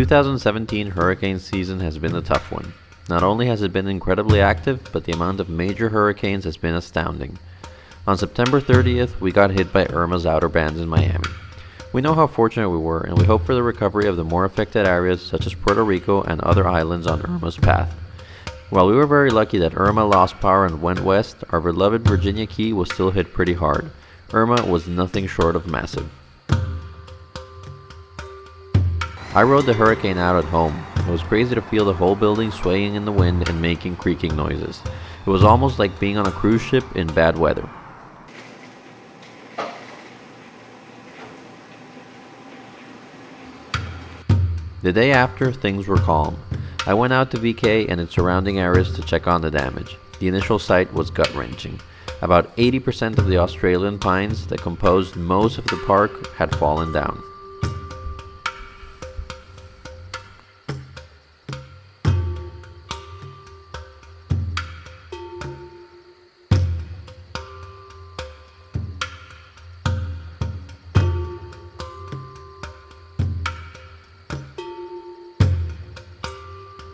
2017 hurricane season has been a tough one. Not only has it been incredibly active, but the amount of major hurricanes has been astounding. On September 30th, we got hit by Irma's outer bands in Miami. We know how fortunate we were, and we hope for the recovery of the more affected areas such as Puerto Rico and other islands on Irma's path. While we were very lucky that Irma lost power and went west, our beloved Virginia Key was still hit pretty hard. Irma was nothing short of massive. I rode the hurricane out at home. It was crazy to feel the whole building swaying in the wind and making creaking noises. It was almost like being on a cruise ship in bad weather. The day after, things were calm. I went out to VK and its surrounding areas to check on the damage. The initial sight was gut-wrenching. About 80% of the Australian pines that composed most of the park had fallen down.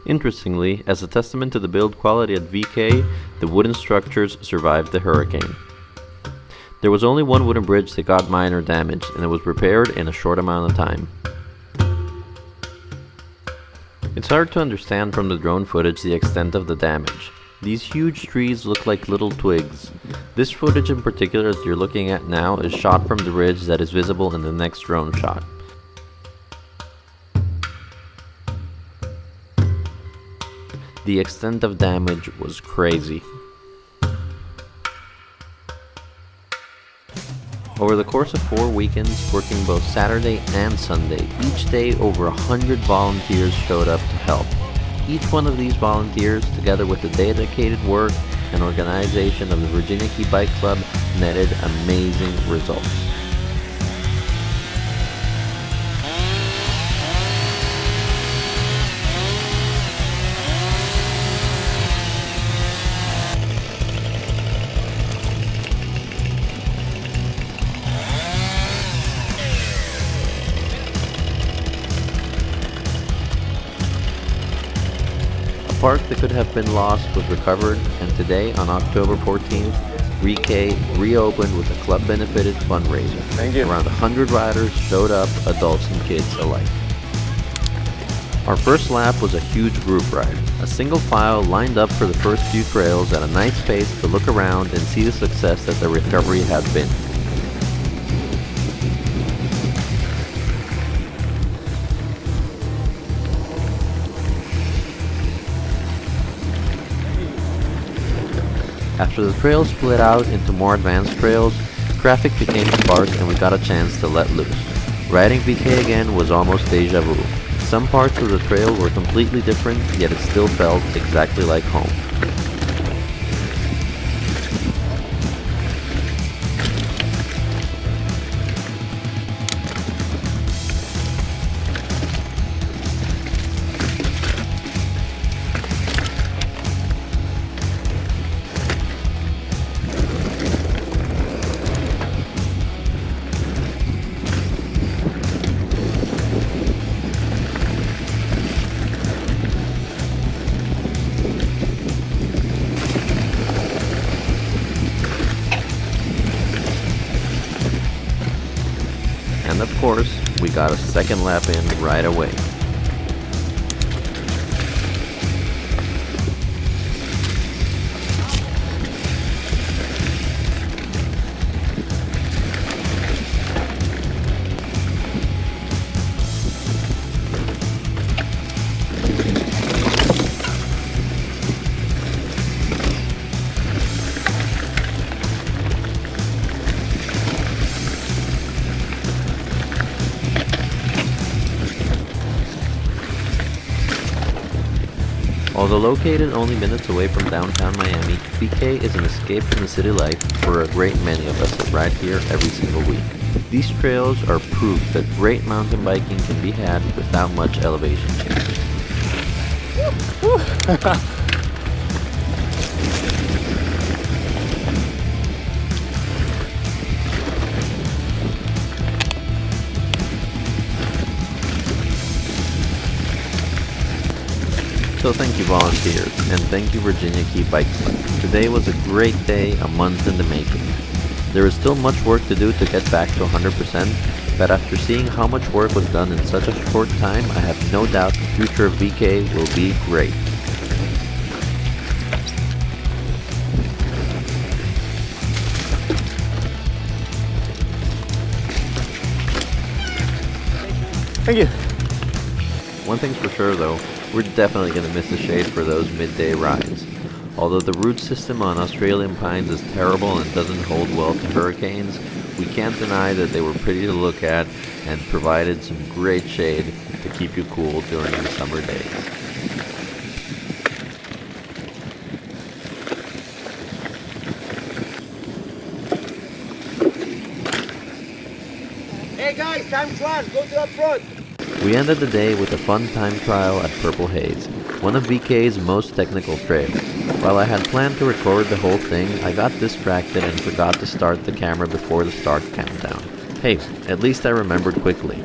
Interestingly, as a testament to the build quality at VK, the wooden structures survived the hurricane. There was only one wooden bridge that got minor damage, and it was repaired in a short amount of time. It's hard to understand from the drone footage the extent of the damage. These huge trees look like little twigs. This footage in particular that you're looking at now is shot from the ridge that is visible in the next drone shot. The extent of damage was crazy. Over the course of 4 weekends, working both Saturday and Sunday, each day over 100 volunteers showed up to help. Each one of these volunteers, together with the dedicated work and organization of the Virginia Key Bike Club, netted amazing results. A park that could have been lost was recovered, and today, on October 14th, VK reopened with a club-benefited fundraiser. Thank you. Around 100 riders showed up, adults and kids alike. Our first lap was a huge group ride. A single file lined up for the first few trails at a nice pace to look around and see the success that the recovery had been. After the trails split out into more advanced trails, traffic became sparse and we got a chance to let loose. Riding VK again was almost deja vu. Some parts of the trail were completely different, yet it still felt exactly like home. And of course, we got a second lap in right away. Although located only minutes away from downtown Miami, VK is an escape from the city life for a great many of us that ride here every single week. These trails are proof that great mountain biking can be had without much elevation change. So thank you volunteers, and thank you Virginia Key Bike Club. Today was a great day, a month in the making. There is still much work to do to get back to 100%, but after seeing how much work was done in such a short time, I have no doubt the future of VK will be great. Thank you. One thing's for sure though, we're definitely going to miss the shade for those midday rides. Although the root system on Australian pines is terrible and doesn't hold well to hurricanes, we can't deny that they were pretty to look at and provided some great shade to keep you cool during the summer days. Hey guys, time trial, go to the front. We ended the day with a fun time trial at Purple Haze, one of VK's most technical trails. While I had planned to record the whole thing, I got distracted and forgot to start the camera before the start countdown. Hey, at least I remembered quickly.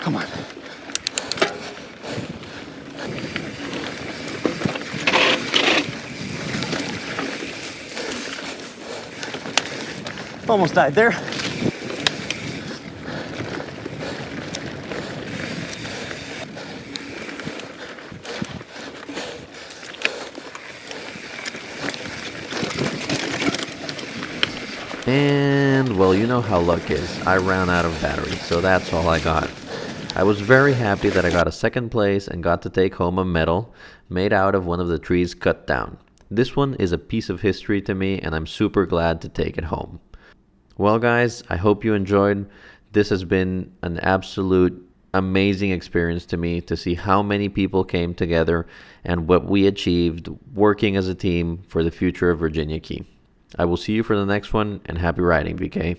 Come on. Almost died there. And, well, you know how luck is. I ran out of battery, so that's all I got. I was very happy that I got a second place and got to take home a medal made out of one of the trees cut down. This one is a piece of history to me, and I'm super glad to take it home. Well, guys, I hope you enjoyed. This has been an absolute amazing experience to me to see how many people came together and what we achieved working as a team for the future of Virginia Key. I will see you for the next one, and happy riding, VK.